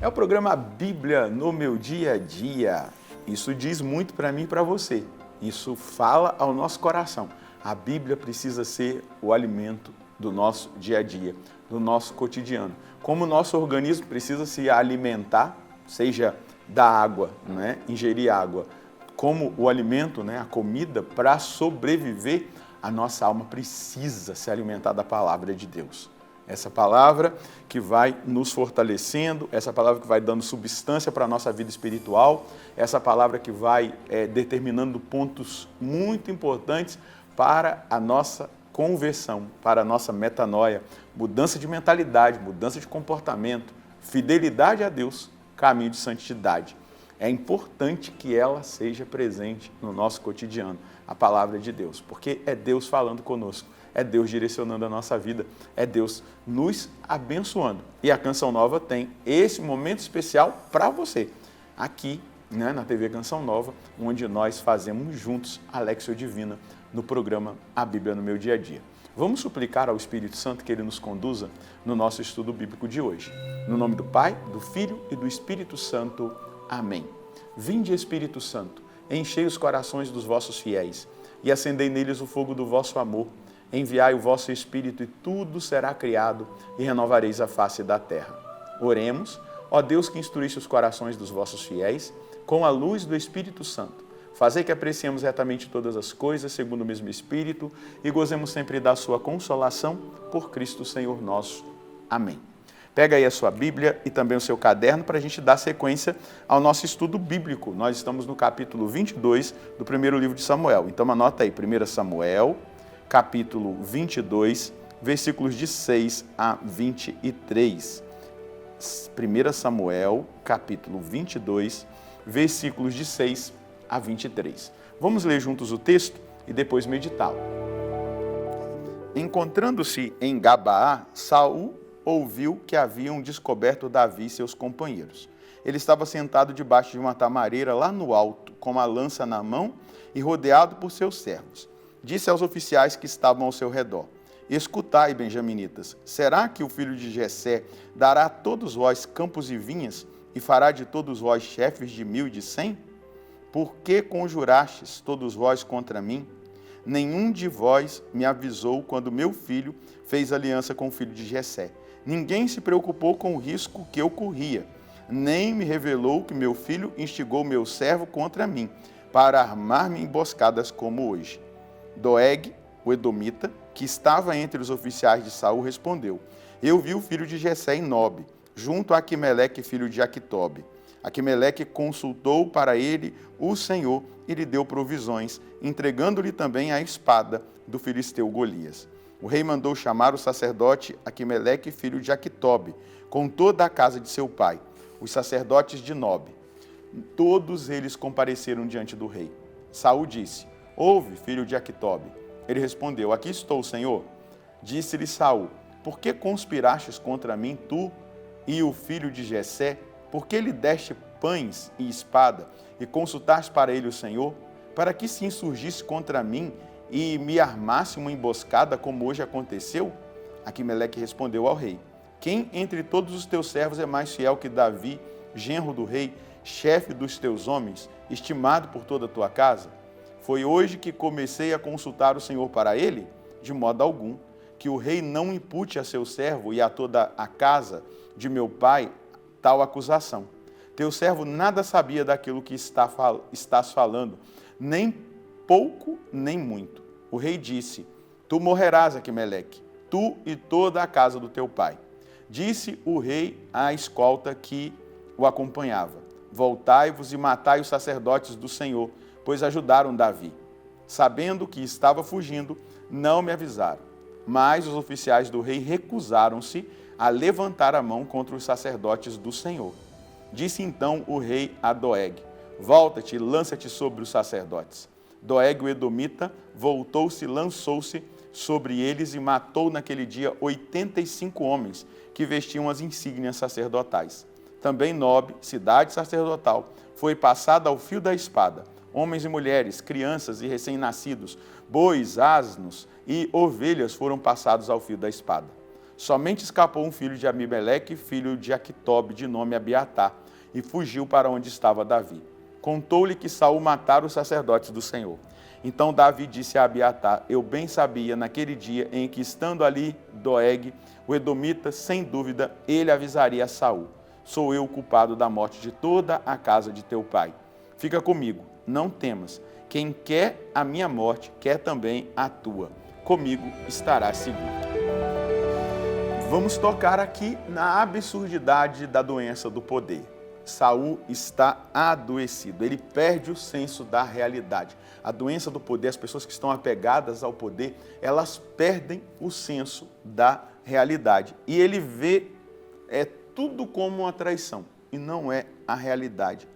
É o programa Bíblia no meu dia a dia. Isso diz muito para mim e para você. Isso fala ao nosso coração. A Bíblia precisa ser o alimento do nosso dia a dia, do nosso cotidiano. Como o nosso organismo precisa se alimentar, seja da água, né? Ingerir água, como o alimento, né? A comida, para sobreviver, a nossa alma precisa se alimentar da palavra de Deus. Essa palavra que vai nos fortalecendo, essa palavra que vai dando substância para a nossa vida espiritual, essa palavra que vai determinando pontos muito importantes para a nossa conversão, para a nossa metanoia, mudança de mentalidade, mudança de comportamento, fidelidade a Deus, caminho de santidade. É importante que ela seja presente no nosso cotidiano, a palavra de Deus, porque é Deus falando conosco. É Deus direcionando a nossa vida, é Deus nos abençoando. E a Canção Nova tem esse momento especial para você, aqui, né, na TV Canção Nova, onde nós fazemos juntos a Léxio Divina no programa A Bíblia no Meu Dia a Dia. Vamos suplicar ao Espírito Santo que Ele nos conduza no nosso estudo bíblico de hoje. No nome do Pai, do Filho e do Espírito Santo. Amém. Vinde, Espírito Santo, enchei os corações dos vossos fiéis e acendei neles o fogo do vosso amor. Enviai o vosso Espírito e tudo será criado e renovareis a face da terra. Oremos, ó Deus que instruísse os corações dos vossos fiéis, com a luz do Espírito Santo. Fazei que apreciemos retamente todas as coisas, segundo o mesmo Espírito, e gozemos sempre da sua consolação, por Cristo Senhor nosso. Amém. Pega aí a sua Bíblia e também o seu caderno para a gente dar sequência ao nosso estudo bíblico. Nós estamos no capítulo 22 do primeiro livro de Samuel. Então anota aí, 1 Samuel, capítulo 22, versículos de 6 a 23. 1 Samuel, capítulo 22, versículos de 6 a 23. Vamos ler juntos o texto e depois meditá-lo. Encontrando-se em Gabaá, Saul ouviu que haviam descoberto Davi e seus companheiros. Ele estava sentado debaixo de uma tamareira lá no alto, com uma lança na mão e rodeado por seus servos. Disse aos oficiais que estavam ao seu redor: Escutai, benjaminitas, será que o filho de Jessé dará a todos vós campos e vinhas e fará de todos vós chefes de 1000 e de 100? Por que conjurastes todos vós contra mim? Nenhum de vós me avisou quando meu filho fez aliança com o filho de Jessé. Ninguém se preocupou com o risco que eu corria, nem me revelou que meu filho instigou meu servo contra mim, para armar-me emboscadas como hoje. Doeg, o edomita, que estava entre os oficiais de Saul, respondeu: Eu vi o filho de Jessé em Nobe, junto a Aquimeleque, filho de Aquitobe. Aquimeleque consultou para ele o Senhor e lhe deu provisões, entregando-lhe também a espada do filisteu Golias. O rei mandou chamar o sacerdote Aquimeleque, filho de Aquitobe, com toda a casa de seu pai, os sacerdotes de Nobe. Todos eles compareceram diante do rei. Saul disse: Ouve, filho de Aquitobe. Ele respondeu: Aqui estou, Senhor. Disse-lhe Saul: Por que conspirastes contra mim, tu e o filho de Jessé? Por que lhe deste pães e espada e consultaste para ele o Senhor? Para que se insurgisse contra mim e me armasse uma emboscada, como hoje aconteceu? Aquimeleque respondeu ao rei: Quem entre todos os teus servos é mais fiel que Davi, genro do rei, chefe dos teus homens, estimado por toda a tua casa? Foi hoje que comecei a consultar o Senhor para ele? De modo algum, que o rei não impute a seu servo e a toda a casa de meu pai tal acusação. Teu servo nada sabia daquilo que estás falando, nem pouco, nem muito. O rei disse: Tu morrerás, Aquimeleque, tu e toda a casa do teu pai. Disse o rei à escolta que o acompanhava: Voltai-vos e matai os sacerdotes do Senhor, pois ajudaram Davi. Sabendo que estava fugindo, não me avisaram. Mas os oficiais do rei recusaram-se a levantar a mão contra os sacerdotes do Senhor. Disse então o rei a Doeg: Volta-te e lança-te sobre os sacerdotes. Doeg, o edomita, voltou-se e lançou-se sobre eles e matou naquele dia 85 homens que vestiam as insígnias sacerdotais. Também Nobe, cidade sacerdotal, foi passada ao fio da espada. Homens e mulheres, crianças e recém-nascidos, bois, asnos e ovelhas foram passados ao fio da espada. Somente escapou um filho de Amimeleque, filho de Aquitobe, de nome Abiatar, e fugiu para onde estava Davi. Contou-lhe que Saul matara os sacerdotes do Senhor. Então Davi disse a Abiatar: eu bem sabia naquele dia em que, estando ali Doeg, o edomita, sem dúvida, ele avisaria a Saul: sou eu o culpado da morte de toda a casa de teu pai. Fica comigo, não temas. Quem quer a minha morte, quer também a tua. Comigo estará seguro. Vamos tocar aqui na absurdidade da doença do poder. Saul está adoecido, ele perde o senso da realidade. A doença do poder, as pessoas que estão apegadas ao poder, elas perdem o senso da realidade. E ele vê tudo como uma traição, e não é a realidade.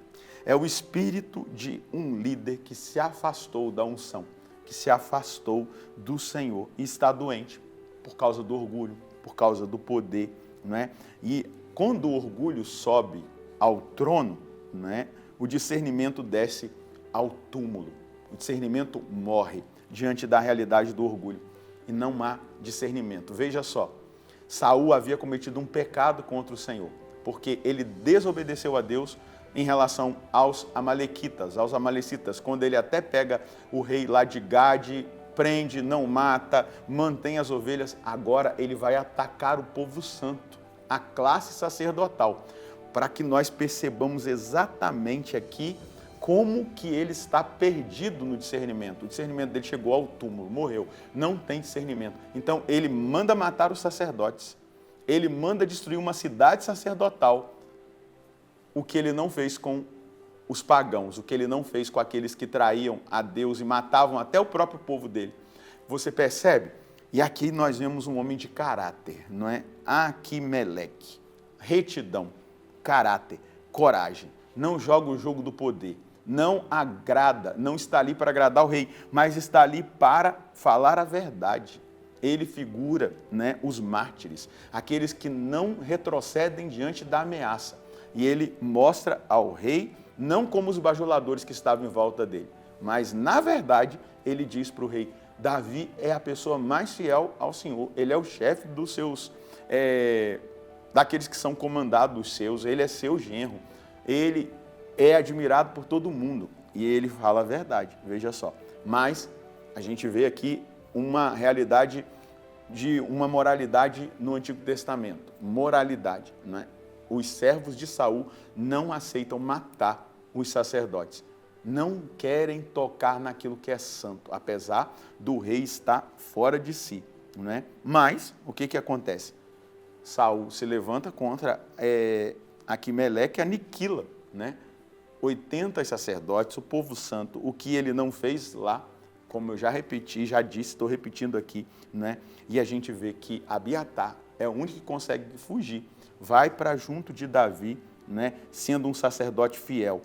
É o espírito de um líder que se afastou da unção, que se afastou do Senhor e está doente por causa do orgulho, por causa do poder, não é? E quando o orgulho sobe ao trono, não é? O discernimento desce ao túmulo. O discernimento morre diante da realidade do orgulho e não há discernimento. Veja só, Saul havia cometido um pecado contra o Senhor, porque ele desobedeceu a Deus em relação aos amalecitas, quando ele até pega o rei lá de Gade, prende, não mata, mantém as ovelhas. Agora ele vai atacar o povo santo, a classe sacerdotal, para que nós percebamos exatamente aqui como que ele está perdido no discernimento. O discernimento dele chegou ao túmulo, morreu, não tem discernimento. Então ele manda matar os sacerdotes, ele manda destruir uma cidade sacerdotal, o que ele não fez com os pagãos, o que ele não fez com aqueles que traíam a Deus e matavam até o próprio povo dele. Você percebe? E aqui nós vemos um homem de caráter, não é? Aquimeleque, retidão, caráter, coragem, não joga o jogo do poder, não agrada, não está ali para agradar o rei, mas está ali para falar a verdade. Ele figura, né, os mártires, aqueles que não retrocedem diante da ameaça. E ele mostra ao rei, não como os bajuladores que estavam em volta dele, mas, na verdade, ele diz para o rei: Davi é a pessoa mais fiel ao Senhor, ele é o chefe dos seus, daqueles que são comandados seus, ele é seu genro, ele é admirado por todo mundo, e ele fala a verdade, veja só. Mas a gente vê aqui uma realidade de uma moralidade no Antigo Testamento, moralidade, não é? Os servos de Saul não aceitam matar os sacerdotes, não querem tocar naquilo que é santo, apesar do rei estar fora de si, não é? Mas o que acontece? Saul se levanta contra Aquimeleque e aniquila, né? 80 sacerdotes, o povo santo, o que ele não fez lá, como eu já repeti, já disse, estou repetindo aqui, né? E a gente vê que Abiatar é o único que consegue fugir, vai para junto de Davi, né? Sendo um sacerdote fiel.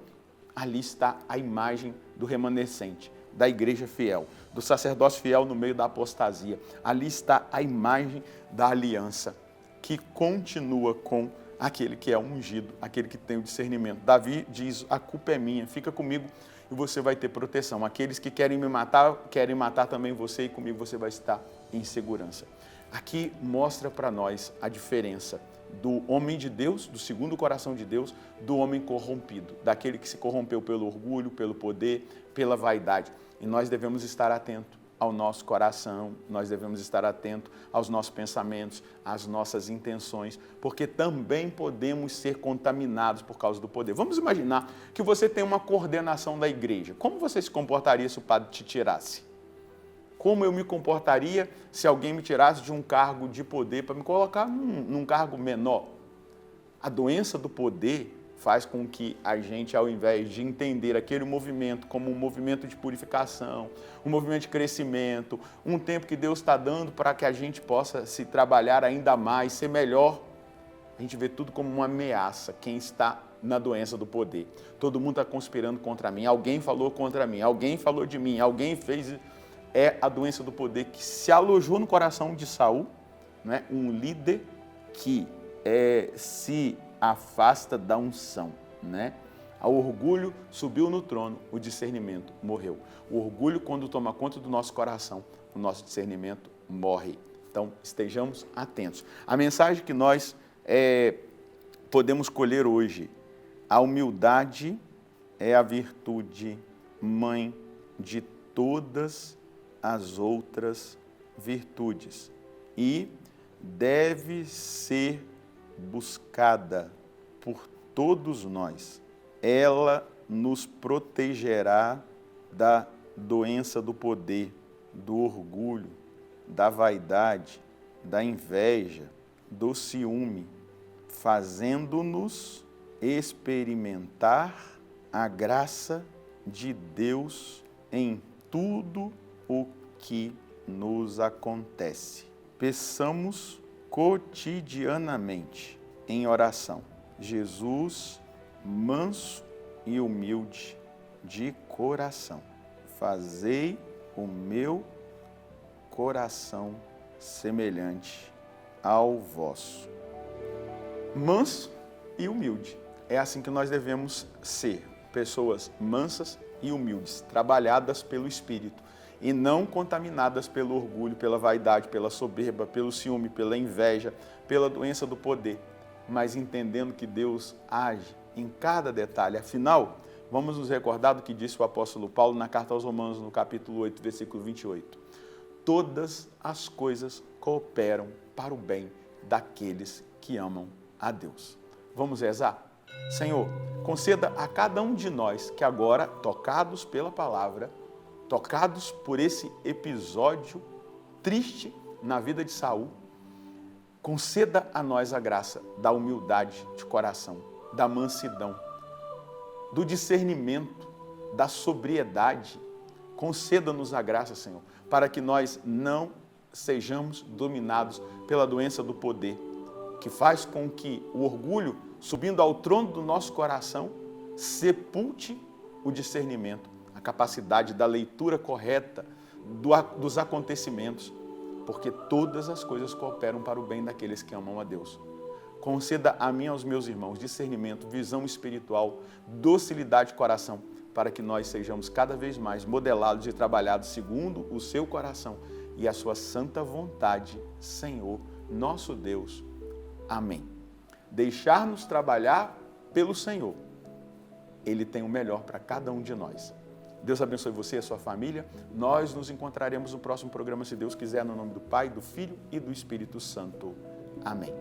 Ali está a imagem do remanescente, da igreja fiel, do sacerdócio fiel no meio da apostasia. Ali está a imagem da aliança, que continua com aquele que é ungido, aquele que tem o discernimento. Davi diz: a culpa é minha, fica comigo e você vai ter proteção. Aqueles que querem me matar, querem matar também você, e comigo você vai estar em segurança. Aqui mostra para nós a diferença do homem de Deus, do segundo o coração de Deus, do homem corrompido, daquele que se corrompeu pelo orgulho, pelo poder, pela vaidade. E nós devemos estar atentos ao nosso coração, nós devemos estar atentos aos nossos pensamentos, às nossas intenções, porque também podemos ser contaminados por causa do poder. Vamos imaginar que você tem uma coordenação da igreja. Como você se comportaria se o padre te tirasse? Como eu me comportaria se alguém me tirasse de um cargo de poder para me colocar num cargo menor? A doença do poder faz com que a gente, ao invés de entender aquele movimento como um movimento de purificação, um movimento de crescimento, um tempo que Deus está dando para que a gente possa se trabalhar ainda mais, ser melhor, a gente vê tudo como uma ameaça, quem está na doença do poder. Todo mundo está conspirando contra mim, alguém falou contra mim, alguém falou de mim, alguém fez... É a doença do poder que se alojou no coração de Saul, né? Um líder que se afasta da unção, né? O orgulho subiu no trono, o discernimento morreu. O orgulho, quando toma conta do nosso coração, o nosso discernimento morre. Então, estejamos atentos. A mensagem que nós podemos colher hoje: a humildade é a virtude mãe de todas as outras virtudes e deve ser buscada por todos nós. Ela nos protegerá da doença do poder, do orgulho, da vaidade, da inveja, do ciúme, fazendo-nos experimentar a graça de Deus em tudo o que nos acontece. Peçamos cotidianamente em oração: Jesus, manso e humilde de coração, fazei o meu coração semelhante ao vosso. Manso e humilde. É assim que nós devemos ser, pessoas mansas e humildes, trabalhadas pelo Espírito e não contaminadas pelo orgulho, pela vaidade, pela soberba, pelo ciúme, pela inveja, pela doença do poder, mas entendendo que Deus age em cada detalhe. Afinal, vamos nos recordar do que disse o apóstolo Paulo na carta aos Romanos, no capítulo 8, versículo 28. Todas as coisas cooperam para o bem daqueles que amam a Deus. Vamos rezar? Senhor, conceda a cada um de nós que agora, tocados pela palavra, tocados por esse episódio triste na vida de Saul, conceda a nós a graça da humildade de coração, da mansidão, do discernimento, da sobriedade. Conceda-nos a graça, Senhor, para que nós não sejamos dominados pela doença do poder, que faz com que o orgulho, subindo ao trono do nosso coração, sepulte o discernimento, a capacidade da leitura correta dos acontecimentos, porque todas as coisas cooperam para o bem daqueles que amam a Deus. Conceda a mim e aos meus irmãos discernimento, visão espiritual, docilidade de coração, para que nós sejamos cada vez mais modelados e trabalhados segundo o seu coração e a sua santa vontade, Senhor, nosso Deus. Amém. Deixar-nos trabalhar pelo Senhor. Ele tem o melhor para cada um de nós. Deus abençoe você e a sua família. Nós nos encontraremos no próximo programa, se Deus quiser, no nome do Pai, do Filho e do Espírito Santo. Amém.